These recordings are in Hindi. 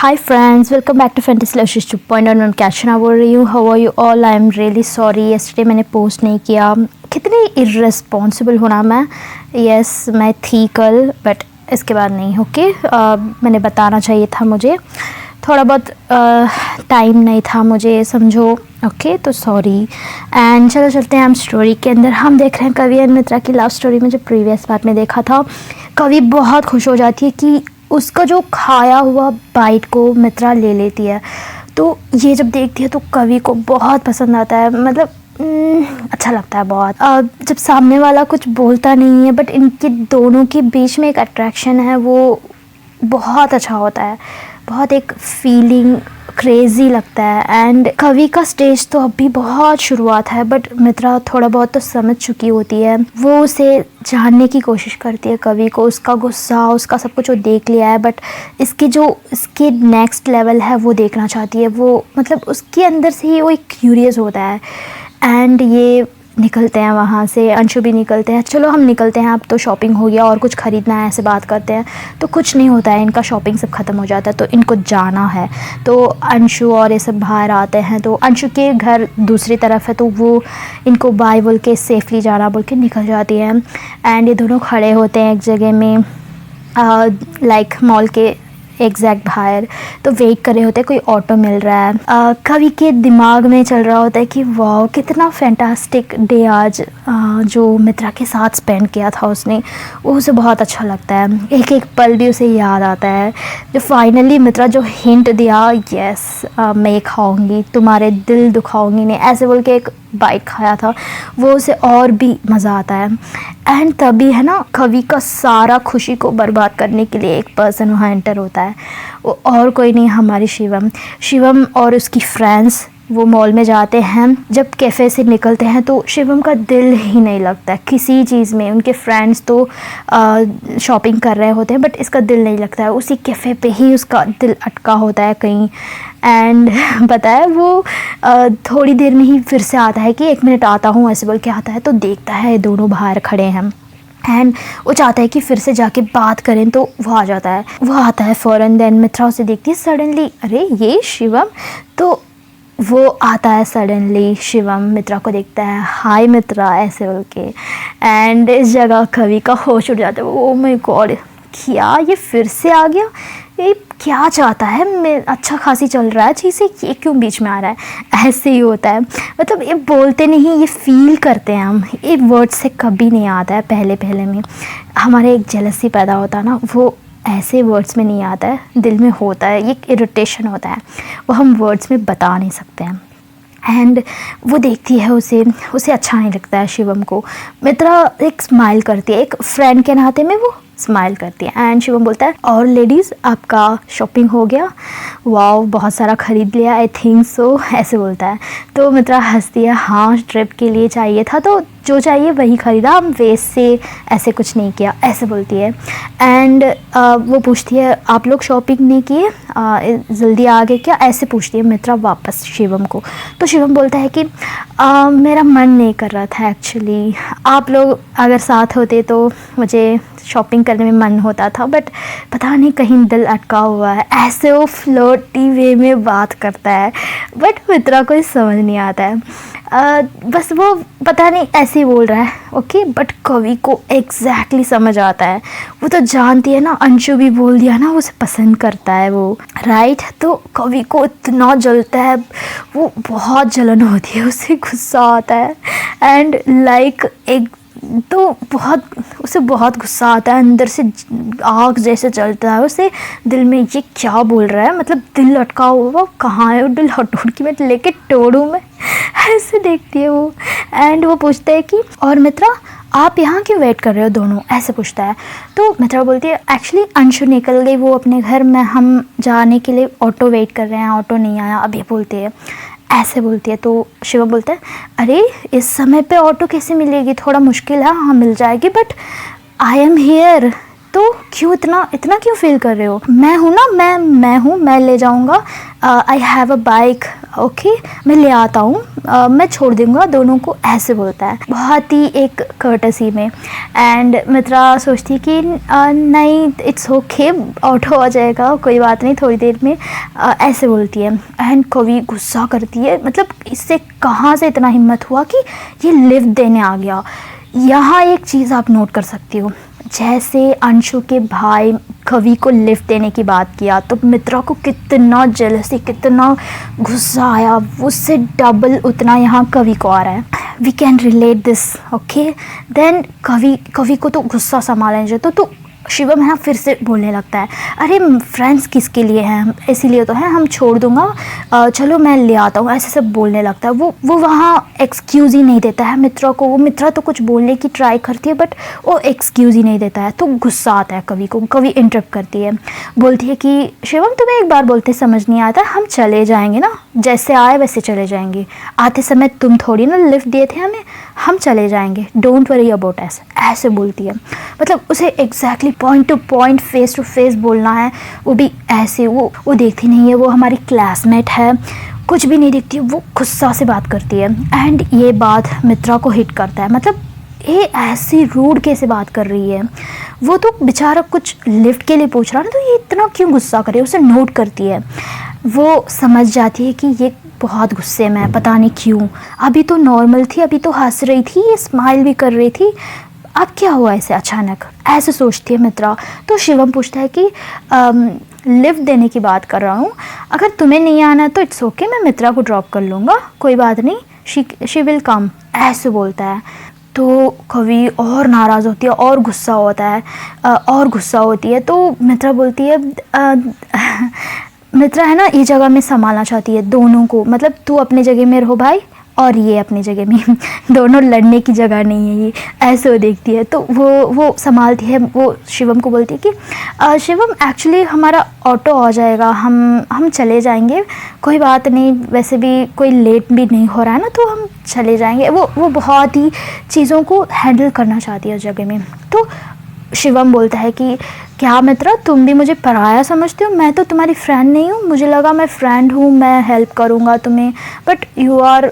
Hi friends, welcome back to Fantasy Lashes 2.0. मैं कैशना बोल रही हूँ. How are you all? I am really sorry. Yesterday मैंने पोस्ट नहीं किया. कितनी irresponsible होना मैं. Yes, मैं थी कल, बट इसके बाद नहीं. ओके, मैंने बताना चाहिए था मुझे. थोड़ा बहुत टाइम नहीं था मुझे, समझो. ओके, तो सॉरी. एंड चलो चलते हैं हम स्टोरी के अंदर. हम देख रहे हैं कवि और मित्रा की लव स्टोरी में. जो प्रीवियस पार्ट में देखा था, कवि बहुत खुश हो जाती है कि उसका जो खाया हुआ बाइट को मित्रा ले लेती है. तो ये जब देखती है तो कवि को बहुत पसंद आता है. मतलब अच्छा लगता है बहुत. जब सामने वाला कुछ बोलता नहीं है, बट इनके दोनों के बीच में एक अट्रैक्शन है, वो बहुत अच्छा होता है. बहुत एक फीलिंग क्रेज़ी लगता है. एंड कवि का स्टेज तो अभी बहुत शुरुआत है, बट मित्रा थोड़ा बहुत तो समझ चुकी होती है. वो उसे जानने की कोशिश करती है, कवि को. उसका गुस्सा, उसका सब कुछ वो देख लिया है, बट इसके नेक्स्ट लेवल है वो देखना चाहती है. वो मतलब उसके अंदर से ही वो एक क्यूरियस होता है. एंड ये निकलते हैं वहाँ से. अंशु भी निकलते हैं. चलो हम निकलते हैं, अब तो शॉपिंग हो गया और कुछ ख़रीदना है, ऐसे बात करते हैं. तो कुछ नहीं होता है, इनका शॉपिंग सब ख़त्म हो जाता है, तो इनको जाना है. तो अंशु और ये सब बाहर आते हैं. तो अंशु के घर दूसरी तरफ है, तो वो इनको बाय बोल के सेफली जाना बोल के निकल जाती है. एंड ये दोनों खड़े होते हैं एक जगह में, लाइक मॉल के एग्जैक्ट बाहर. तो वेट कर रहे होते हैं, कोई ऑटो मिल रहा है. कवि के दिमाग में चल रहा होता है कि वाह कितना फैंटास्टिक डे आज जो मित्रा के साथ स्पेंड किया था उसने. वो उसे बहुत अच्छा लगता है. एक एक पल भी उसे याद आता है. जो फाइनली मित्रा जो हिंट दिया, यस मैं ये खाऊंगी, तुम्हारे दिल दुखाऊंगी नहीं, ऐसे बोल के एक बाइट खाया था, वो उसे और भी मज़ा आता है. एंड तभी है ना, कवि का सारा खुशी को बर्बाद करने के लिए एक पर्सन वहाँ एंटर होता है. वो और कोई नहीं, हमारी शिवम और उसकी फ्रेंड्स वो मॉल में जाते हैं. जब कैफ़े से निकलते हैं तो शिवम का दिल ही नहीं लगता है किसी चीज़ में. उनके फ्रेंड्स तो शॉपिंग कर रहे होते हैं, बट इसका दिल नहीं लगता है. उसी कैफ़े पे ही उसका दिल अटका होता है कहीं. एंड पता है वो थोड़ी देर में ही फिर से आता है कि 1 मिनट आता हूँ, ऐसे बोल के आता है. तो देखता है दोनों बाहर खड़े हैं. एंड वो चाहता है कि फिर से जाके बात करें, तो वो आ जाता है. वो आता है फ़ौरन. देन मित्रा उसे देखती है सडनली, अरे ये शिवम. तो वो आता है सडनली. शिवम मित्रा को देखता है, हाय मित्रा ऐसे बोल के. एंड इस जगह कवि का होश उड़ जाता है. ओ माय गॉड, क्या ये फिर से आ गया? ये क्या चाहता है? मैं अच्छा खासी चल रहा है चीज़ें, ये क्यों बीच में आ रहा है? ऐसे ही होता है. मतलब ये बोलते नहीं, ये फील करते हैं हम. ये वर्ड से कभी नहीं आता है. पहले में हमारे एक जेलसी पैदा होता है ना, वो ऐसे वर्ड्स में नहीं आता है, दिल में होता है. ये इरिटेशन होता है, वो हम वर्ड्स में बता नहीं सकते हैं. एंड वो देखती है उसे अच्छा नहीं लगता है शिवम को. मित्रा एक स्माइल करती है, एक फ्रेंड के नाते में वो स्माइल करती है. एंड शिवम बोलता है, और लेडीज़ आपका शॉपिंग हो गया? वाओ बहुत सारा ख़रीद लिया, आई थिंक सो, ऐसे बोलता है. तो मित्रा हंसती है, हाँ ट्रिप के लिए चाहिए था, तो जो चाहिए वही ख़रीदा, हम वेस्ट से ऐसे कुछ नहीं किया, ऐसे बोलती है. एंड वो पूछती है, आप लोग शॉपिंग नहीं किए, जल्दी आ गए क्या, ऐसे पूछती है मित्रा वापस शिवम को. तो शिवम बोलता है कि मेरा मन नहीं कर रहा था एक्चुअली, आप लोग अगर साथ होते तो मुझे शॉपिंग करने में मन होता था, बट पता नहीं कहीं दिल अटका हुआ है. ऐसे वो फ्लर्टी वे में बात करता है, बट मित्रा को समझ नहीं आता है. बस वो पता नहीं ऐसे ही बोल रहा है. ओके, बट कवि को एग्जैक्टली समझ आता है. वो तो जानती है ना, अंशु भी बोल दिया ना, उसे पसंद करता है वो, राइट. तो कवि को इतना जलता है, वो बहुत जलन होती है, उसे गुस्सा आता है. एंड लाइक एक तो उसे बहुत गुस्सा आता है, अंदर से आग जैसे जलता है उसे दिल में. ये क्या बोल रहा है? मतलब दिल अटका हुआ कहाँ है? वो दिल हटोड़ की मैं लेके तोड़ूँ मैं? ऐसे देखती है वो. एंड वो पूछता है कि और मित्रा आप यहाँ क्यों वेट कर रहे हो दोनों, ऐसे पूछता है. तो मित्रा बोलती है, एक्चुअली अंशु निकल गई वो अपने घर में, हम जाने के लिए ऑटो वेट कर रहे हैं, ऑटो नहीं आया अभी, बोलती है, ऐसे बोलती है. तो शिवम बोलता है, अरे इस समय पे ऑटो कैसे मिलेगी, थोड़ा मुश्किल है. हाँ मिल जाएगी, बट आई एम हियर. तो क्यों इतना क्यों फील कर रहे हो? मैं हूँ ना, मैं ले जाऊँगा. I have a bike, okay मैं ले आता हूँ, मैं छोड़ दूँगा दोनों को, ऐसे बोलता है बहुत ही एक कर्टसी में। एंड मित्रा सोचती है कि नहीं इट्स ओके, ऑटो आ जाएगा, कोई बात नहीं, थोड़ी देर में, ऐसे बोलती है। एंड कवि गुस्सा करती है, मतलब इससे कहाँ से इतना हिम्मत हुआ कि ये लिफ्ट देने आ गया। यहाँ एक चीज़ आप नोट कर सकती हो, जैसे अंशु के भाई कवि को लिफ्ट देने की बात किया तो मित्रा को कितना जेलसी, कितना गुस्सा आया, उससे डबल उतना यहाँ कवि को आ रहा है। We can relate this, okay. Then कवि को तो गुस्सा संभालने चाहिए, तो शिवम है ना फिर से बोलने लगता है, अरे फ्रेंड्स किसके लिए हैं, इसीलिए तो है, हम छोड़ दूंगा, चलो मैं ले आता हूँ, ऐसे सब बोलने लगता है। वो वहाँ एक्सक्यूज़ ही नहीं देता है मित्रा को। वो मित्रा तो कुछ बोलने की ट्राई करती है बट वो एक्सक्यूज़ ही नहीं देता है, तो गुस्सा आता है कवि को। कवि इंटरप्ट करती है, बोलती है कि शिवम तुम्हें एक बार बोलते समझ नहीं आता, हम चले जाएंगे ना, जैसे आए वैसे चले जाएंगे, आते समय तुम थोड़ी ना लिफ्ट दिए थे हमें, हम चले जाएंगे, डोंट वरी अबाउट अस, ऐसे बोलती है। मतलब उसे exactly point to point, face to face बोलना है, वो भी ऐसे। वो देखती नहीं है, वो हमारी क्लासमेट है, कुछ भी नहीं देखती, वो गुस्सा से बात करती है। एंड ये बात मित्रा को हिट करता है, मतलब ये ऐसी रूड कैसे बात कर रही है, वो तो बेचारा कुछ लिफ्ट के लिए पूछ रहा है ना, तो ये इतना क्यों गुस्सा करे, उसे नोट करती है। वो समझ जाती है कि ये बहुत गुस्से में है, पता नहीं क्यों, अभी तो नॉर्मल थी, अभी तो हंस रही थी, ये स्माइल भी कर रही थी, अब क्या हुआ ऐसे अचानक, ऐसे सोचती है मित्रा। तो शिवम पूछता है कि लिफ्ट देने की बात कर रहा हूँ, अगर तुम्हें नहीं आना तो इट्स ओके, मैं मित्रा को ड्रॉप कर लूँगा, कोई बात नहीं, शी विल कम, ऐसे बोलता है। तो कवि और नाराज़ होती है और गुस्सा होता है, और गुस्सा होती है। तो मित्रा बोलती है, मित्रा है ना ये जगह में संभालना चाहती है दोनों को, मतलब तू अपनी जगह में रहो भाई और ये अपनी जगह में, दोनों लड़ने की जगह नहीं है ये, ऐसे वो देखती है। तो वो संभालती है, वो शिवम को बोलती है कि शिवम एक्चुअली हमारा ऑटो आ जाएगा, हम चले जाएंगे, कोई बात नहीं, वैसे भी कोई लेट भी नहीं हो रहा है ना, तो हम चले जाएंगे। वो बहुत ही चीज़ों को हैंडल करना चाहती है उस जगह में। तो शिवम बोलता है कि क्या मित्रा तुम भी मुझे पराया समझते हो, मैं तो तुम्हारी फ्रेंड नहीं हूँ, मुझे लगा मैं फ्रेंड हूँ, मैं हेल्प करूँगा तुम्हें, बट यू आर,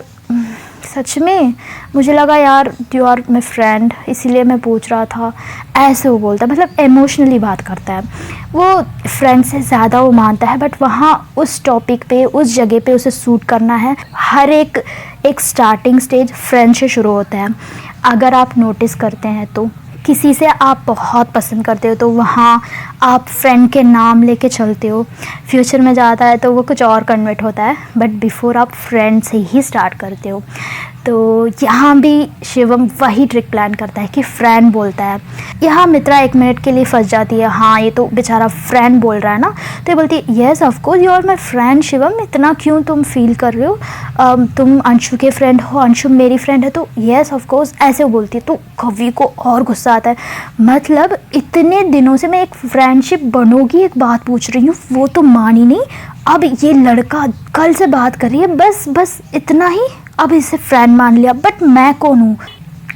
सच में मुझे लगा यार यू आर माई फ्रेंड, इसीलिए मैं पूछ रहा था, ऐसे वो बोलता है। मतलब इमोशनली बात करता है, वो फ्रेंड से ज़्यादा वो मानता है, बट वहाँ उस टॉपिक पे, उस जगह पे उसे सूट करना है। हर एक स्टार्टिंग स्टेज फ्रेंड से शुरू होता है। अगर आप नोटिस करते हैं तो किसी से आप बहुत पसंद करते हो तो वहाँ आप फ्रेंड के नाम लेके चलते हो, फ्यूचर में जाता है तो वो कुछ और कन्वर्ट होता है, बट बिफोर आप फ्रेंड से ही स्टार्ट करते हो। तो यहाँ भी शिवम वही ट्रिक प्लान करता है कि फ्रेंड बोलता है। यहाँ मित्रा 1 मिनट के लिए फंस जाती है, हाँ ये तो बेचारा फ्रेंड बोल रहा है ना, तो ये बोलती है yes of course you are my friend Shivam, इतना क्यों तुम फील कर रहे हो, तुम अंशु के फ्रेंड हो, अंशु मेरी फ्रेंड है, तो येस ऑफ कोर्स, ऐसे बोलती है। तो कवि को और गुस्सा आता है, मतलब इतने दिनों से मैं एक फ्रेंडशिप बनोगी एक बात पूछ रही हूँ, वो तो मानी नहीं, अब ये लड़का कल से बात कर रही है, बस इतना ही, अब इसे फ्रेंड मान लिया, बट मैं कौन हूँ,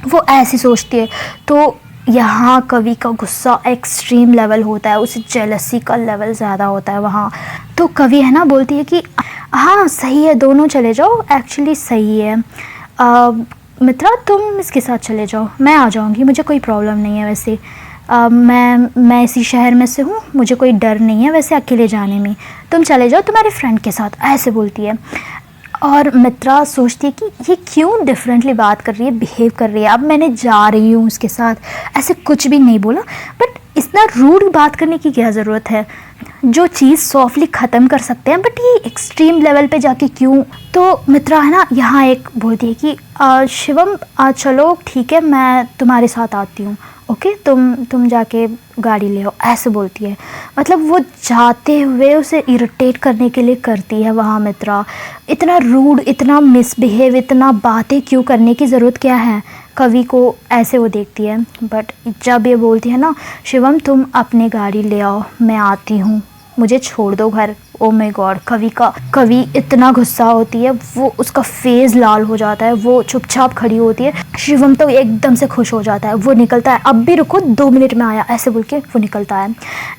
वो ऐसी सोचती है। तो यहाँ कवि का गुस्सा एक्सट्रीम लेवल होता है, उसे जेलसी का लेवल ज़्यादा होता है वहाँ। तो कवि है ना बोलती है कि हाँ सही है, दोनों चले जाओ, एक्चुअली सही है, मित्रा तुम इसके साथ चले जाओ, मैं आ जाऊँगी, मुझे कोई प्रॉब्लम नहीं है, वैसे मैं इसी शहर में से हूँ, मुझे कोई डर नहीं है वैसे अकेले जाने में, तुम चले जाओ तुम्हारे फ्रेंड के साथ, ऐसे बोलती है। और मित्रा सोचती है कि ये क्यों डिफरेंटली बात कर रही है, बिहेव कर रही है, अब मैंने जा रही हूँ उसके साथ, ऐसे कुछ भी नहीं बोला, बट इतना रूड बात करने की क्या ज़रूरत है, जो चीज़ सॉफ्टली ख़त्म कर सकते हैं, बट ये एक्सट्रीम लेवल पे जाके क्यों। तो मित्रा है ना यहाँ एक बोलती है कि शिवम चलो ठीक है, मैं तुम्हारे साथ आती हूँ, ओके तुम जाके गाड़ी ले आओ, ऐसे बोलती है। मतलब वो जाते हुए उसे इरिटेट करने के लिए करती है वहाँ मित्रा, इतना रूड, इतना मिसबिहेव, इतना बातें क्यों करने की ज़रूरत क्या है, कवि को ऐसे वो देखती है। बट जब ये बोलती है ना शिवम तुम अपनी गाड़ी ले आओ, मैं आती हूँ, मुझे छोड़ दो घर, ओ माय गॉड, कवि इतना गुस्सा होती है, वो उसका फेस लाल हो जाता है, वो चुपचाप खड़ी होती है। शिवम तो एकदम से खुश हो जाता है, वो निकलता है, अब भी रुको 2 मिनट में आया, ऐसे बोल के वो निकलता है।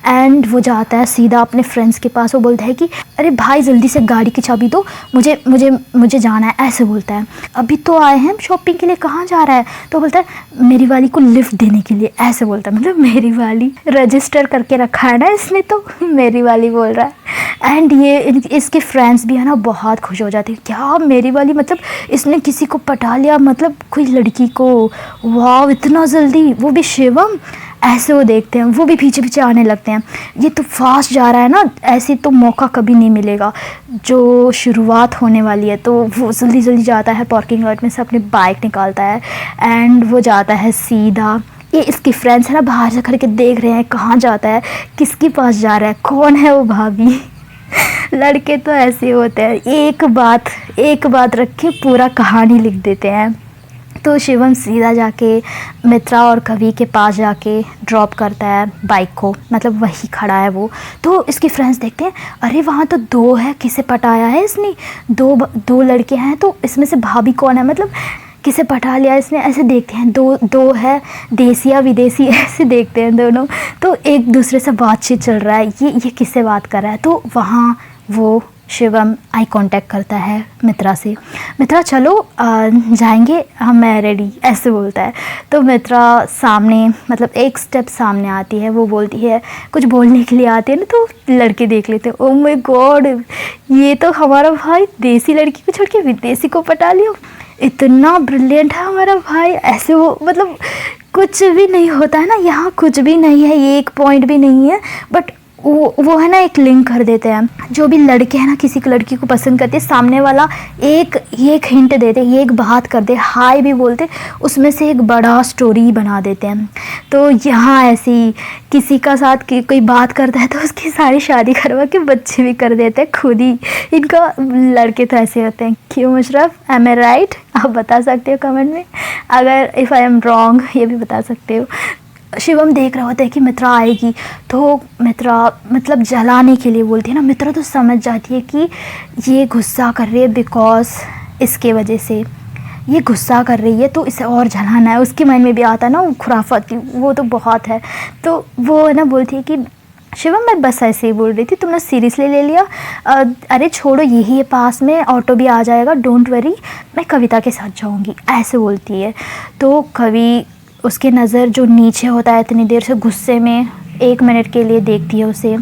एंड वो जाता है सीधा अपने फ्रेंड्स के पास, वो बोलता है कि अरे भाई जल्दी से गाड़ी की चाबी दो, मुझे जाना है, ऐसे बोलता है। अभी तो आए हैं शॉपिंग के लिए, कहाँ जा रहा है? तो बोलता है मेरी वाली को लिफ्ट देने के लिए, ऐसे बोलता है। मतलब मेरी वाली रजिस्टर करके रखा है ना इसने, तो मेरी वाली बोल रहा है। एंड ये इसके फ्रेंड्स भी है ना बहुत खुश हो जाते हैं, क्या मेरी वाली, मतलब इसने किसी को पटा लिया, मतलब कोई लड़की को, वाह इतना जल्दी, वो भी शिवम, ऐसे वो देखते हैं, वो भी पीछे पीछे आने लगते हैं। ये तो फास्ट जा रहा है ना, ऐसे तो मौका कभी नहीं मिलेगा, जो शुरुआत होने वाली है। तो वो जल्दी जल्दी जाता है, पार्किंग लॉट में से अपनी बाइक निकालता है एंड वो जाता है सीधा। ये इसके फ्रेंड्स है ना बाहर से खड़े के देख रहे हैं, कहाँ जाता है, किसके पास जा रहा है, कौन है वो भाभी। लड़के तो ऐसे होते हैं, एक बात रख के पूरा कहानी लिख देते हैं। तो शिवम सीधा जाके मित्रा और कवि के पास जाके ड्रॉप करता है बाइक को, मतलब वही खड़ा है वो। तो इसके फ्रेंड्स देखते हैं, अरे वहाँ तो 2 है, किसे पटाया है इसने, दो लड़के हैं, तो इसमें से भाभी कौन है, मतलब किसे पटा लिया इसने, ऐसे देखते हैं। दो है, देसी या विदेशी, ऐसे देखते हैं दोनों। तो एक दूसरे से बातचीत चल रहा है, ये किससे बात कर रहा है। तो वहाँ वो शिवम आई कांटेक्ट करता है मित्रा से, मित्रा चलो जाएंगे हम, मैं रेडी, ऐसे बोलता है। तो मित्रा सामने, मतलब एक स्टेप सामने आती है, वो बोलती है, कुछ बोलने के लिए आती है ना, तो लड़के देख लेते हैं, ओह माय गॉड, ये तो हमारा भाई देसी लड़की को छोड़ के विदेशी को पटा लिया, इतना ब्रिलियंट है हमारा भाई, ऐसे वो, मतलब कुछ भी नहीं होता है ना, यहाँ कुछ भी नहीं है, ये एक पॉइंट भी नहीं है, बट वो है ना एक लिंक कर देते हैं। जो भी लड़के हैं ना किसी की लड़की को पसंद करते हैं, सामने वाला एक हिंट देते, एक बात कर दे, हाय भी बोलते, उसमें से एक बड़ा स्टोरी बना देते हैं। तो यहाँ ऐसी किसी का साथ कोई बात करता है तो उसकी सारी शादी करवा के बच्चे भी कर देते हैं खुद ही। इनका लड़के तो ऐसे होते हैं, क्यों मुशरफ, एम आई राइट? आप बता सकते हो कमेंट में, अगर इफ़ आई एम रॉन्ग ये भी बता सकते हो। शिवम देख रहा होता है कि मित्रा आएगी, तो मित्रा मतलब जलाने के लिए बोलती है ना, मित्रा तो समझ जाती है कि ये गुस्सा कर रही है बिकॉज इसके वजह से ये गुस्सा कर रही है, तो इसे और जलाना है। उसके माइंड में भी आता है ना वो खुराफत, वो तो बहुत है। तो वो है ना बोलती है कि शिवम मैं बस ऐसे ही बोल रही थी, तुमने सीरियसली ले लिया, अरे छोड़ो यही है पास में, ऑटो भी आ जाएगा, डोंट वरी, मैं कविता के साथ जाऊँगी, ऐसे बोलती है। तो कवि, उसकी नज़र जो नीचे होता है, इतनी देर से गुस्से में 1 मिनट के लिए देखती है उसे,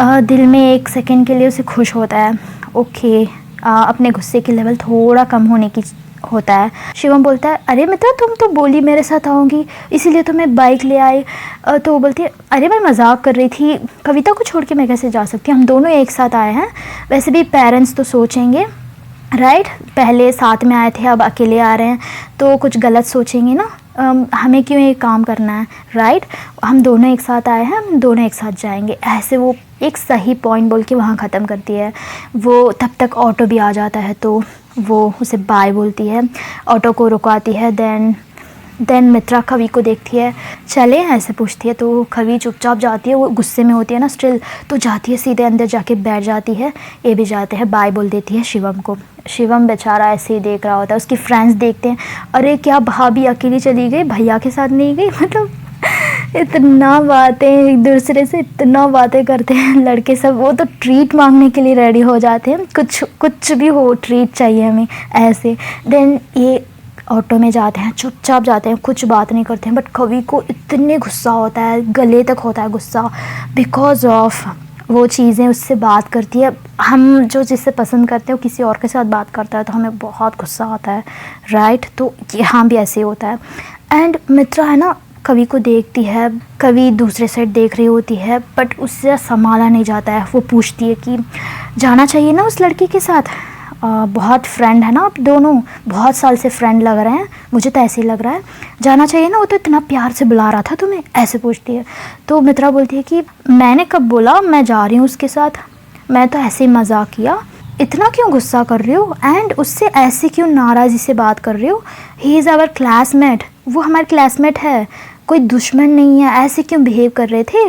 दिल में 1 सेकंड के लिए उसे खुश होता है, ओके अपने गुस्से की लेवल थोड़ा कम होने की होता है। शिवम बोलता है, अरे मित्रा तुम तो बोली मेरे साथ आओगी, इसीलिए तो मैं बाइक ले आई। तो वो बोलती है, अरे मैं मजाक कर रही थी, कविता को छोड़ के मैं कैसे जा सकती हूँ, हम दोनों एक साथ आए हैं, वैसे भी पेरेंट्स तो सोचेंगे राइट, पहले साथ में आए थे अब अकेले आ रहे हैं, तो कुछ गलत सोचेंगे ना, हमें क्यों ये काम करना है, राइट, हम दोनों एक साथ आए हैं, हम दोनों एक साथ जाएंगे, ऐसे वो एक सही पॉइंट बोल के वहाँ ख़त्म करती है। वो तब तक ऑटो भी आ जाता है, तो वो उसे बाय बोलती है, ऑटो को रुकवाती है। देन मित्रा कवि को देखती है, चले ऐसे पूछती है, तो कवि चुपचाप जाती है, वो गुस्से में होती है ना स्टिल, तो जाती है सीधे अंदर जाके बैठ जाती है। ये भी जाते हैं, बाय बोल देती है शिवम को। शिवम बेचारा ऐसे ही देख रहा होता है, उसकी फ्रेंड्स देखते हैं, अरे क्या भाभी अकेली चली गई, भैया के साथ नहीं गई, मतलब इतना बातें एक दूसरे से इतना बातें करते हैं लड़के सब। वो तो ट्रीट मांगने के लिए रेडी हो जाते हैं, कुछ भी हो ट्रीट चाहिए हमें ऐसे। देन ये ऑटो में जाते हैं, चुपचाप जाते हैं, कुछ बात नहीं करते हैं, बट कवि को इतने गुस्सा होता है, गले तक होता है गुस्सा, बिकॉज ऑफ वो चीज़ें उससे बात करती है। हम जो जिससे पसंद करते हैं वो किसी और के साथ बात करता है तो हमें बहुत गुस्सा आता है, राइट। तो यहाँ भी ऐसे ही होता है। एंड मित्रा है ना कवि को देखती है, कवि दूसरे साइड देख रही होती है, बट उससे संभाला नहीं जाता है। वो पूछती है कि जाना चाहिए ना उस लड़की के साथ, बहुत फ्रेंड है ना आप दोनों, बहुत साल से फ्रेंड लग रहे हैं, मुझे तो ऐसे ही लग रहा है, जाना चाहिए ना, वो तो इतना प्यार से बुला रहा था तुम्हें, ऐसे पूछती है। तो मित्रा बोलती है कि मैंने कब बोला मैं जा रही हूँ उसके साथ, मैं तो ऐसे ही मजाक किया, इतना क्यों गुस्सा कर रही हो एंड उससे ऐसे क्यों नाराज़ी से बात कर रही हो, ही इज़ आवर क्लासमेट, वो हमारे क्लासमेट है, कोई दुश्मन नहीं है, ऐसे क्यों बिहेव कर रहे थे,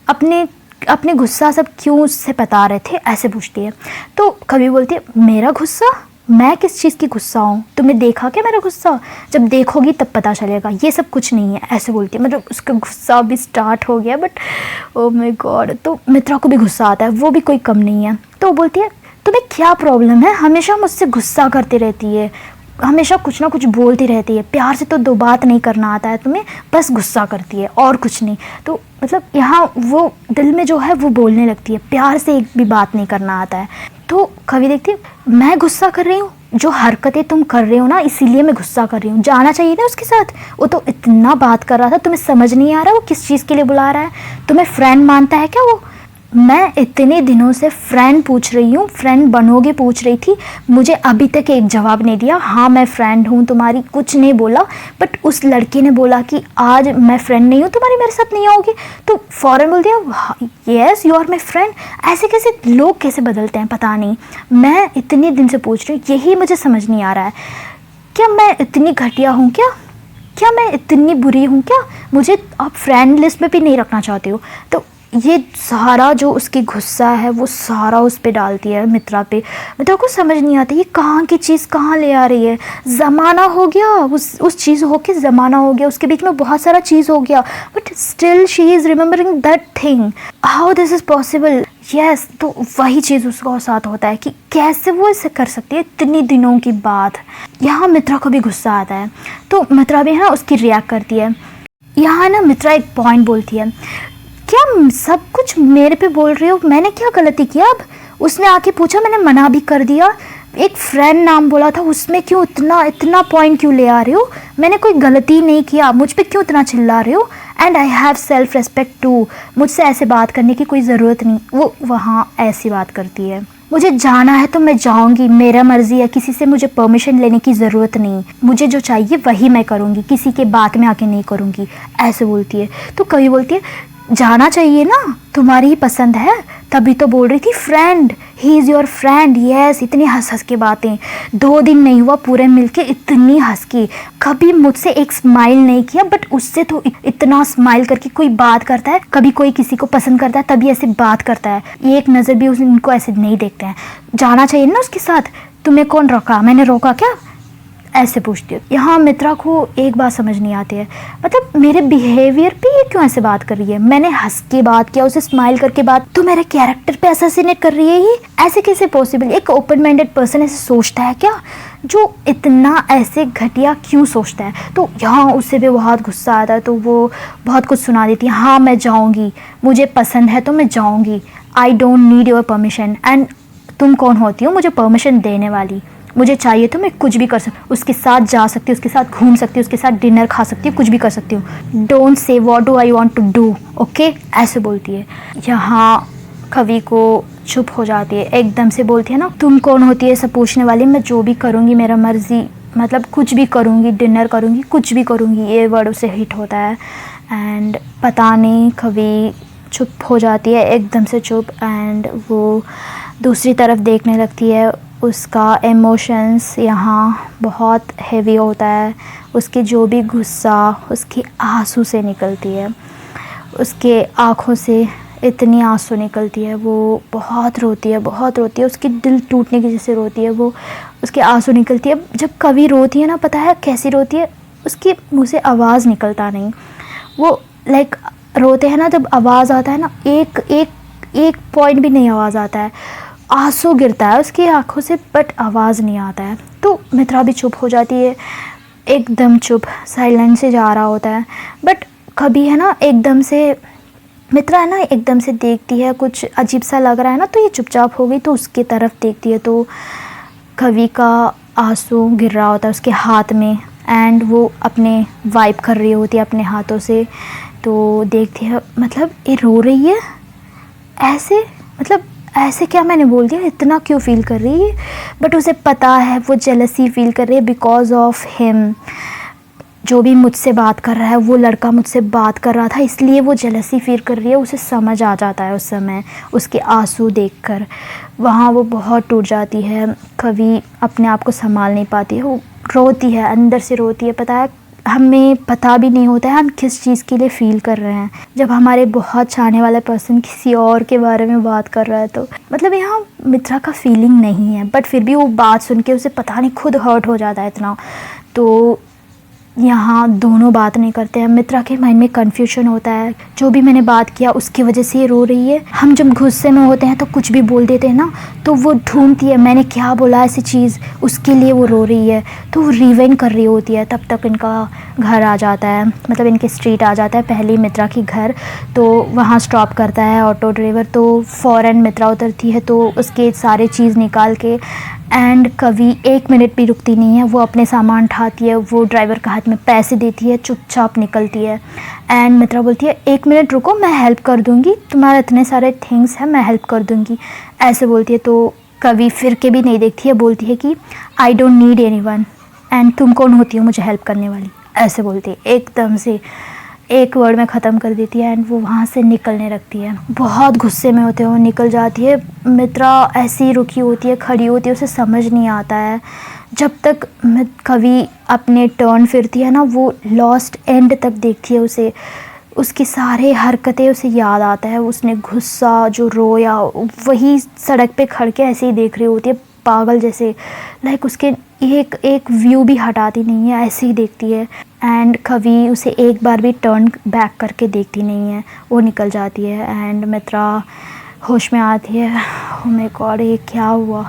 अपने अपने गुस्सा सब क्यों उससे बता रहे थे, ऐसे पूछती है। तो कभी बोलती है मेरा गुस्सा, मैं किस चीज़ की गुस्सा हूँ, तुमने देखा क्या मेरा गुस्सा, जब देखोगी तब पता चलेगा, ये सब कुछ नहीं है, ऐसे बोलती है। मतलब उसका गुस्सा भी स्टार्ट हो गया, बट ओ माय गॉड। तो मित्रा को भी गुस्सा आता है, वो भी कोई कम नहीं है। तो वो बोलती है तुम्हें क्या प्रॉब्लम है, हमेशा मुझसे गुस्सा करती रहती है, हमेशा कुछ ना कुछ बोलती रहती है, प्यार से तो दो बात नहीं करना आता है तुम्हें, बस गुस्सा करती है और कुछ नहीं। तो मतलब यहाँ वो दिल में जो है वो बोलने लगती है, प्यार से एक भी बात नहीं करना आता है। तो कवि देखती है मैं गुस्सा कर रही हूँ, जो हरकतें तुम कर रहे हो ना इसीलिए मैं गुस्सा कर रही हूँ, जाना चाहिए ना उसके साथ, वो तो इतना बात कर रहा था, तुम्हें समझ नहीं आ रहा वो किस चीज़ के लिए बुला रहा है, तुम्हें फ्रेंड मानता है क्या वो। मैं इतने दिनों से फ्रेंड पूछ रही हूँ, फ्रेंड बनोगे पूछ रही थी, मुझे अभी तक एक जवाब नहीं दिया, हाँ मैं फ्रेंड हूँ तुम्हारी, कुछ नहीं बोला। बट उस लड़के ने बोला कि आज मैं फ्रेंड नहीं हूँ तुम्हारी, मेरे साथ नहीं आओगे, तो फ़ौरन बोल दिया yes you are my friend. ऐसे कैसे लोग कैसे बदलते हैं पता नहीं। मैं इतने दिन से पूछ रही हूँ, यही मुझे समझ नहीं आ रहा है, क्या मैं इतनी घटिया हूँ क्या मैं इतनी बुरी हूँ क्या, मुझे आप फ्रेंड लिस्ट में भी नहीं रखना चाहते हो। तो ये सारा जो उसकी गुस्सा है वो सारा उस पे डालती है, मित्रा पे। मित्रा को समझ नहीं आता ये कहाँ की चीज़ कहाँ ले आ रही है। ज़माना हो गया, उस चीज़ हो के ज़माना हो गया, उसके बीच में बहुत सारा चीज़ हो गया, but still she is remembering that thing, how this is possible. Yes, तो वही चीज़ उसको साथ होता है कि कैसे वो इसे कर सकती है इतनी दिनों की बाद। यहाँ मित्रा को भी गुस्सा आता है, तो मित्रा भी है ना उसकी रिएक्ट करती है। यहाँ ना मित्रा एक पॉइंट बोलती है, क्या सब कुछ मेरे पे बोल रहे हो, मैंने क्या गलती किया। अब उसने आके पूछा, मैंने मना भी कर दिया, एक फ्रेंड नाम बोला था, उसमें क्यों इतना पॉइंट क्यों ले आ रहे हो, मैंने कोई गलती नहीं किया, मुझ पे क्यों इतना चिल्ला रहे हो। And I have self respect too, मुझसे ऐसे बात करने की कोई ज़रूरत नहीं। वो वहाँ ऐसी बात करती है, मुझे जाना है तो मैं जाऊंगी, मेरा मर्जी है, किसी से मुझे परमिशन लेने की ज़रूरत नहीं, मुझे जो चाहिए वही मैं करूँगी, किसी के बात में आके नहीं करूँगी, ऐसे बोलती है। तो कभी बोलती है जाना चाहिए ना, तुम्हारी ही पसंद है, तभी तो बोल रही थी friend, he is your friend. Yes, इतनी हंस के बातें, 2 दिन नहीं हुआ पूरे मिलके इतनी हंस की, कभी मुझसे एक स्माइल नहीं किया, बट उससे तो इतना स्माइल करके कोई बात करता है, कभी कोई किसी को पसंद करता है तभी ऐसे बात करता है, एक नज़र भी उनको ऐसे नहीं देखते हैं। जाना चाहिए ना उसके साथ, तुम्हें कौन रोका, मैंने रोका क्या, ऐसे पूछती हूँ। यहाँ मित्रा को एक बात समझ नहीं आती है, मतलब मेरे बिहेवियर पे ये क्यों ऐसे बात कर रही है, मैंने हंस के बात किया, उसे स्माइल करके बात, तो मेरे कैरेक्टर पे असैसिनेट कर रही है ये, ऐसे कैसे पॉसिबल। एक ओपन माइंडेड पर्सन ऐसे सोचता है क्या, जो इतना ऐसे घटिया क्यों सोचता है। तो यहाँ उससे भी बहुत गुस्सा आता है, तो वो बहुत कुछ सुना देती है, हाँ मैं जाऊँगी, मुझे पसंद है तो मैं जाऊँगी, I don't need your permission, and तुम कौन होती हो मुझे परमिशन देने वाली, मुझे चाहिए तो मैं कुछ भी कर सकती हूँ, उसके साथ जा सकती हूँ, उसके साथ घूम सकती हूँ, उसके साथ डिनर खा सकती हूँ, कुछ भी कर सकती हूँ, don't say what do I want to do, okay, ऐसे बोलती है। यहाँ कवि को चुप हो जाती है, एकदम से बोलती है ना, तुम कौन होती है सब पूछने वाली, मैं जो भी करूँगी मेरा मर्जी, मतलब कुछ भी करूँगी, डिनर करूँगी, कुछ भी करूँगी, ये वर्ड उसे हिट होता है। एंड पता नहीं कवि चुप हो जाती है, एकदम से चुप, एंड वो दूसरी तरफ देखने लगती है। उसका इमोशंस यहाँ बहुत हेवी होता है, उसकी जो भी गुस्सा उसकी आंसू से निकलती है, उसके आँखों से इतनी आंसू निकलती है, वो बहुत रोती है, बहुत रोती है, उसकी दिल टूटने की जैसे रोती है वो, उसके आंसू निकलती है। जब कवि रोती है ना, पता है कैसी रोती है, उसकी मुँह से आवाज़ निकलता नहीं, वो लाइक रोते हैं ना जब आवाज़ आता है ना, एक पॉइंट भी नहीं आवाज़ आता है, आंसू गिरता है उसकी आंखों से, बट आवाज़ नहीं आता है। तो मित्रा भी चुप हो जाती है, एकदम चुप, साइलेंट से जा रहा होता है। बट कभी है ना एकदम से मित्रा है ना एकदम से देखती है, कुछ अजीब सा लग रहा है ना, तो ये चुपचाप हो गई, तो उसकी तरफ देखती है, तो कवि का आंसू गिर रहा होता है उसके हाथ में, एंड वो अपने वाइप कर रही होती है अपने हाथों से। तो देखती है, मतलब ये रो रही है ऐसे, मतलब ऐसे क्या मैंने बोल दिया, इतना क्यों फील कर रही है। बट उसे पता है वो जेलसी फील कर रही है बिकॉज ऑफ हिम, जो भी मुझसे बात कर रहा है, वो लड़का मुझसे बात कर रहा था, इसलिए वो जेलसी फील कर रही है। उसे समझ आ जाता है उस समय उसके आंसू देखकर, वहाँ वो बहुत टूट जाती है। कवि अपने आप को संभाल नहीं पाती है, वो रोती है, अंदर से रोती है। पता है हमें पता भी नहीं होता है हम किस चीज़ के लिए फ़ील कर रहे हैं। जब हमारे बहुत चाहने वाला पर्सन किसी और के बारे में बात कर रहा है तो मतलब यहाँ मित्रा का फीलिंग नहीं है, बट फिर भी वो बात सुन के उसे पता नहीं खुद हर्ट हो जाता है इतना। तो यहाँ दोनों बात नहीं करते हैं। मित्रा के माइंड में कन्फ्यूजन होता है, जो भी मैंने बात किया उसकी वजह से ये रो रही है। हम जब गुस्से में होते हैं तो कुछ भी बोल देते हैं ना, तो वो ढूंढती है मैंने क्या बोला ऐसी चीज़, उसके लिए वो रो रही है। तो वो रिवाइंड कर रही होती है। तब तक इनका घर आ जाता है, मतलब इनके स्ट्रीट आ जाता है पहली मित्रा की घर। तो वहाँ स्टॉप करता है ऑटो ड्राइवर, तो फ़ौरन मित्रा उतरती है तो उसके सारे चीज़ निकाल के एंड कभी 1 मिनट भी रुकती नहीं है। वो अपने सामान उठाती है, वो ड्राइवर के हाथ में पैसे देती है, चुपचाप निकलती है। एंड मित्रा बोलती है 1 मिनट रुको, मैं हेल्प कर दूँगी, तुम्हारे इतने सारे थिंग्स हैं मैं हेल्प कर दूँगी, ऐसे बोलती है। तो कभी फिर के भी नहीं देखती है, बोलती है कि I don't need anyone, and तुम कौन होती हो मुझे हेल्प करने वाली, ऐसे बोलती है। एकदम से एक वर्ड में ख़त्म कर देती है एंड वो वहाँ से निकलने लगती है। बहुत गुस्से में होते हुए निकल जाती है। मित्रा ऐसी रुकी होती है, खड़ी होती है, उसे समझ नहीं आता है। जब तक कभी अपने टर्न फिरती है ना, वो लास्ट एंड तक देखती है उसे, उसकी सारे हरकतें उसे याद आता है। उसने गुस्सा जो रोया वही सड़क पे खड़ के ऐसे ही देख रही होती है पागल जैसे, लाइक उसके एक एक व्यू भी हटाती नहीं है, ऐसे ही देखती है। एंड कभी उसे एक बार भी टर्न बैक करके देखती नहीं है, वो निकल जाती है। एंड मित्रा होश में आती है, ओ माय गॉड ये क्या हुआ,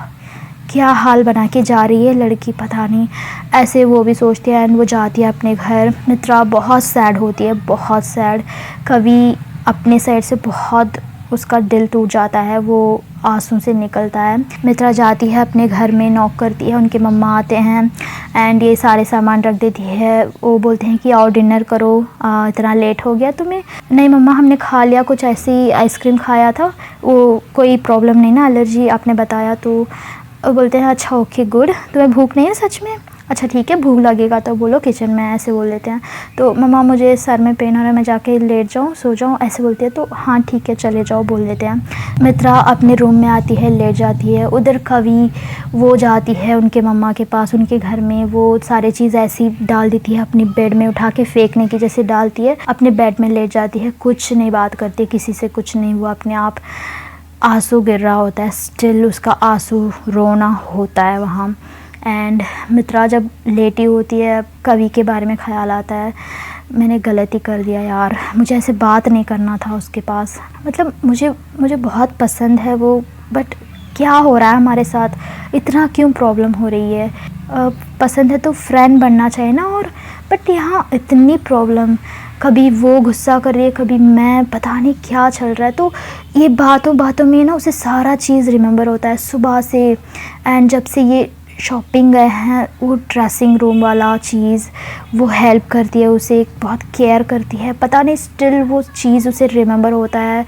क्या हाल बना के जा रही है लड़की, पता नहीं, ऐसे वो भी सोचती है। एंड वो जाती है अपने घर। मित्रा बहुत सैड होती है, बहुत सैड। कभी अपने साइड से बहुत उसका दिल टूट जाता है, वो आंसू से निकलता है। मित्रा जाती है अपने घर में, नॉक करती है, उनके मम्मा आते हैं एंड ये सारे सामान रख देती है। वो बोलते हैं कि आओ डिनर करो, इतना लेट हो गया तुम्हें। नहीं मम्मा हमने खा लिया, कुछ ऐसी आइसक्रीम खाया था, वो कोई प्रॉब्लम नहीं ना, एलर्जी आपने बताया। तो वो बोलते हैं अच्छा ओके गुड, तुम्हें भूख नहीं है सच में, अच्छा ठीक है भूख लगेगा तो बोलो किचन में, ऐसे बोल देते हैं। तो मम्मा मुझे सर में पेन हो रहा है, मैं जाके लेट जाऊँ, सो जाऊँ, ऐसे बोलती है। तो हाँ ठीक है चले जाओ बोल देते हैं। मित्रा अपने रूम में आती है, लेट जाती है। उधर कभी वो जाती है उनके मम्मा के पास, उनके घर में, वो सारी चीज़ ऐसी डाल देती है अपनी बेड में, उठा के फेंकने की जैसे डालती है, अपने बेड में लेट जाती है, कुछ नहीं बात करती किसी से, कुछ नहीं। वो अपने आप आंसू गिर रहा होता है, स्टिल उसका आंसू रोना होता है वहाँ। एंड मित्रा जब लेटी होती है, कवि के बारे में ख्याल आता है, मैंने गलती कर दिया यार, मुझे ऐसे बात नहीं करना था उसके पास, मतलब मुझे बहुत पसंद है वो, बट क्या हो रहा है हमारे साथ, इतना क्यों प्रॉब्लम हो रही है। पसंद है तो फ्रेंड बनना चाहिए ना, और बट यहाँ इतनी प्रॉब्लम, कभी वो गुस्सा कर रही है, कभी मैं, पता नहीं क्या चल रहा है। तो ये बातों में ना उसे सारा चीज़ रिमेंबर होता है सुबह से। एंड जब से ये शॉपिंग गए हैं, वो ड्रेसिंग रूम वाला चीज़, वो हेल्प करती है उसे, बहुत केयर करती है, पता नहीं स्टिल वो चीज़ उसे रिमेंबर होता है।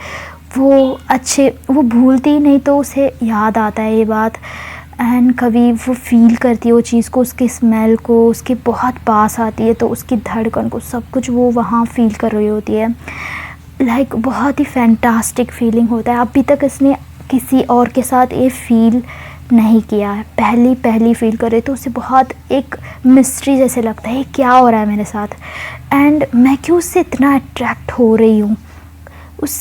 वो भूलती ही नहीं, तो उसे याद आता है ये बात। एंड कभी वो फील करती है वो चीज़ को, उसके स्मेल को, उसके बहुत पास आती है तो उसकी धड़कन को, सब कुछ वो वहाँ फील कर रही होती है। लाइक बहुत ही फैंटास्टिक फीलिंग होता है। अभी तक इसने किसी और के साथ ये फील नहीं किया है, पहली फील करे तो उसे बहुत एक मिस्ट्री जैसे लगता है, क्या हो रहा है मेरे साथ, एंड मैं क्यों उससे इतना अट्रैक्ट हो रही हूँ।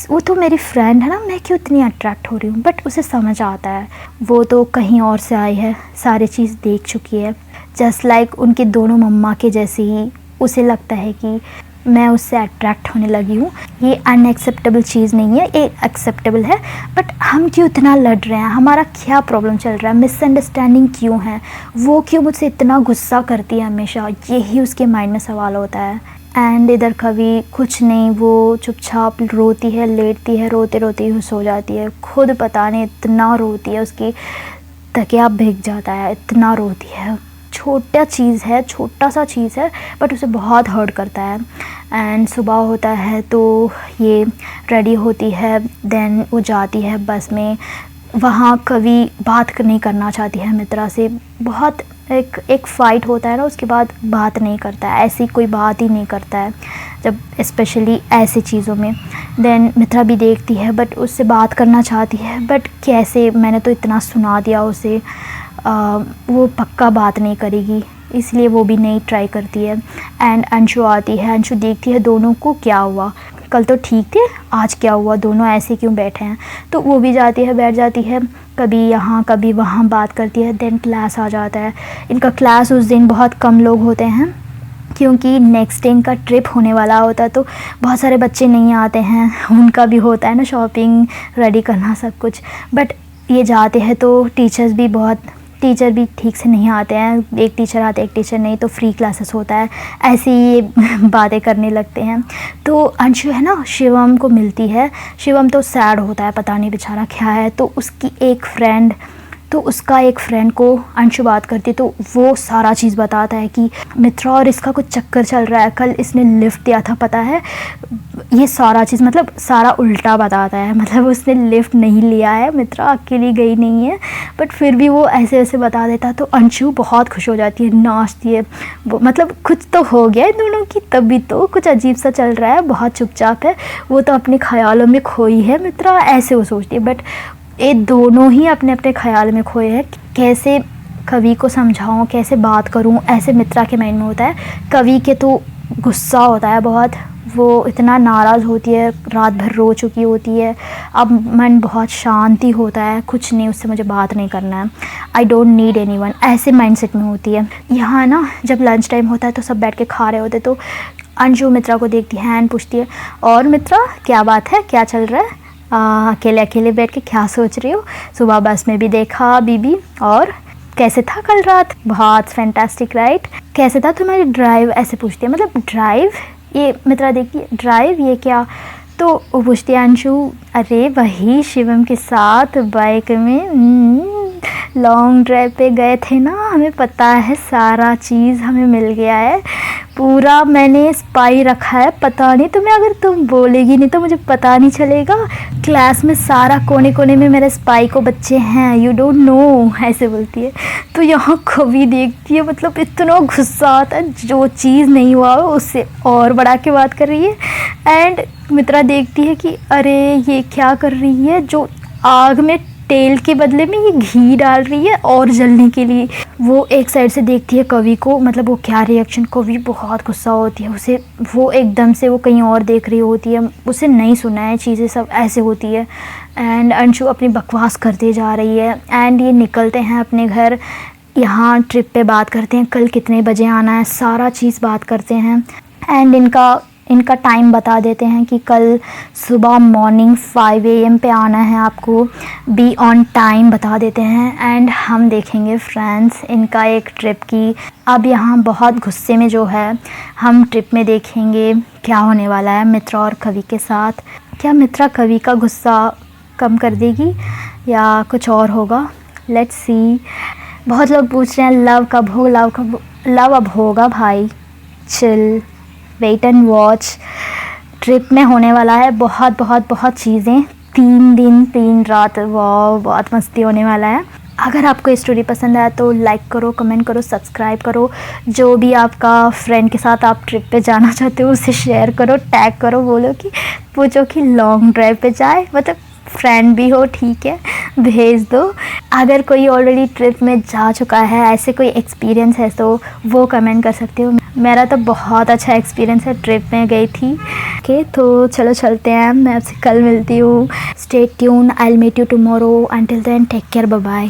वो तो मेरी फ्रेंड है ना, मैं क्यों इतनी अट्रैक्ट हो रही हूँ। बट उसे समझ आता है, वो तो कहीं और से आई है, सारी चीज़ देख चुकी है, जस्ट लाइक उनके दोनों मम्मा के जैसे ही उसे लगता है कि मैं उससे अट्रैक्ट होने लगी हूँ। ये अनएक्सेप्टेबल चीज़ नहीं है, ये एक्सेप्टेबल है। बट हम क्यों इतना लड़ रहे हैं, हमारा क्या प्रॉब्लम चल रहा है, मिसअंडरस्टैंडिंग क्यों है, वो क्यों मुझसे इतना गुस्सा करती है हमेशा, यही उसके माइंड में सवाल होता है। एंड इधर कभी कुछ नहीं, वो चुपचाप रोती है, लेटती है, रोते रोते ही सो जाती है। खुद पता नहीं इतना रोती है, उसकी तकिया भीग जाता है, इतना रोती है। छोटा सा चीज़ है बट उसे बहुत हर्ट करता है। एंड सुबह होता है तो ये रेडी होती है, देन वो जाती है बस में। वहाँ कभी बात नहीं करना चाहती है मित्रा से, बहुत एक फ़ाइट होता है ना, उसके बाद बात नहीं करता है, ऐसी कोई बात ही नहीं करता है जब स्पेशली ऐसी चीज़ों में। देन मित्रा भी देखती है बट उससे बात करना चाहती है, बट कैसे, मैंने तो इतना सुना दिया उसे, वो पक्का बात नहीं करेगी। इसलिए वो भी नहीं ट्राई करती है। एंड अंशु आती है, अंशु देखती है दोनों को, क्या हुआ, कल तो ठीक थे, आज क्या हुआ, दोनों ऐसे क्यों बैठे हैं। तो वो भी जाती है, बैठ जाती है, कभी यहाँ कभी वहाँ बात करती है। देन क्लास आ जाता है। इनका क्लास उस दिन बहुत कम लोग होते हैं क्योंकि नेक्स्ट डे इनका ट्रिप होने वाला होता है, तो बहुत सारे बच्चे नहीं आते हैं, उनका भी होता है ना शॉपिंग रेडी करना सब कुछ। बट ये जाते हैं तो टीचर भी ठीक से नहीं आते हैं, एक टीचर आते एक टीचर नहीं, तो फ्री क्लासेस होता है, ऐसे ही ये बातें करने लगते हैं। तो अंशु है ना शिवम को मिलती है। शिवम तो सैड होता है, पता नहीं बेचारा क्या है। तो उसका एक फ्रेंड को अंशु बात करती है, तो वो सारा चीज़ बताता है कि मित्रा और इसका कुछ चक्कर चल रहा है, कल इसने लिफ्ट दिया था पता है, ये सारा चीज़ मतलब सारा उल्टा बताता है। मतलब उसने लिफ्ट नहीं लिया है, मित्रा अकेली गई नहीं है, बट फिर भी वो ऐसे ऐसे बता देता है। तो अंशु बहुत खुश हो जाती है, नाचती है, मतलब कुछ तो हो गया है दोनों की, तभी तो कुछ अजीब सा चल रहा है, बहुत चुपचाप है, वो तो अपने ख्यालों में खोई है मित्रा, ऐसे वो सोचती है। बट ये दोनों ही अपने अपने ख्याल में खोए हैं, कैसे कवि को समझाऊं, कैसे बात करूं, ऐसे मित्रा के माइंड में होता है। कवि के तो गुस्सा होता है बहुत, वो इतना नाराज़ होती है, रात भर रो चुकी होती है, अब मन बहुत शांति होता है, कुछ नहीं, उससे मुझे बात नहीं करना है, आई डोंट नीड एनीवन, ऐसे माइंडसेट में होती है। यहाँ ना जब लंच टाइम होता है तो सब बैठ के खा रहे होते, तो अंशु मित्रा को देखती है एंड पूछती है, और मित्रा क्या बात है, क्या चल रहा है, अकेले अकेले बैठ के क्या सोच रही हो, सुबह बस में भी देखा बीबी, और कैसे था कल रात, बहुत फैंटास्टिक राइट, कैसे था तुम्हारी ड्राइव, ऐसे पूछती है। मतलब ड्राइव, ये मित्रा देखती है, ड्राइव ये क्या, तो वो पूछती है अंशु, अरे वही शिवम के साथ बाइक में लॉन्ग ड्राइव पे गए थे ना, हमें पता है सारा चीज़, हमें मिल गया है पूरा, मैंने स्पाई रखा है, पता नहीं तुम्हें, अगर तुम बोलेगी नहीं तो मुझे पता नहीं चलेगा, क्लास में सारा कोने कोने में मेरे स्पाई को बच्चे हैं, यू डोंट नो, ऐसे बोलती है। तो यहाँ कवि देखती है, मतलब इतना गुस्सा आता है, जो चीज़ नहीं हुआ हो उससे और बढ़ा के बात कर रही है। एंड मित्रा देखती है कि अरे ये क्या कर रही है, जो आग में तेल के बदले में ये घी डाल रही है और जलने के लिए। वो एक साइड से देखती है कवि को, मतलब वो क्या रिएक्शन, कवि बहुत गुस्सा होती है, उसे वो एकदम से वो कहीं और देख रही होती है, उसे नहीं सुना है चीज़ें, सब ऐसे होती है। एंड अंशु अपनी बकवास करते जा रही है। एंड ये निकलते हैं अपने घर, यहाँ ट्रिप पे बात करते हैं, कल कितने बजे आना है, सारा चीज़ बात करते हैं। एंड इनका टाइम बता देते हैं कि कल सुबह मॉर्निंग 5 AM पे आना है आपको, बी ऑन टाइम बता देते हैं। एंड हम देखेंगे फ्रेंड्स इनका एक ट्रिप की, अब यहाँ बहुत गुस्से में जो है, हम ट्रिप में देखेंगे क्या होने वाला है मित्रा और कवि के साथ। क्या मित्रा कवि का गुस्सा कम कर देगी या कुछ और होगा, लेट्स सी। बहुत लोग पूछ रहे हैं लव कब हो, लव अब होगा भाई, chill, wait and watch. Trip में होने वाला है बहुत बहुत बहुत चीज़ें, 3 दिन 3 रात, वाह बहुत मस्ती होने वाला है। अगर आपको ये स्टोरी पसंद आया तो लाइक करो, कमेंट करो, सब्सक्राइब करो, जो भी आपका फ्रेंड के साथ आप ट्रिप पे जाना चाहते हो उसे शेयर करो, टैग करो, बोलो कि पूछो कि लॉन्ग ड्राइव पे जाए, मतलब फ्रेंड भी हो ठीक है, भेज दो। अगर कोई ऑलरेडी ट्रिप में जा चुका है, ऐसे कोई एक्सपीरियंस है तो वो कमेंट कर सकते हो। मेरा तो बहुत अच्छा एक्सपीरियंस है, ट्रिप में गई थी। ओके, तो चलो चलते हैं, मैं आपसे कल मिलती हूँ। Stay tune, I will meet you tomorrow, until then take care, bye bye.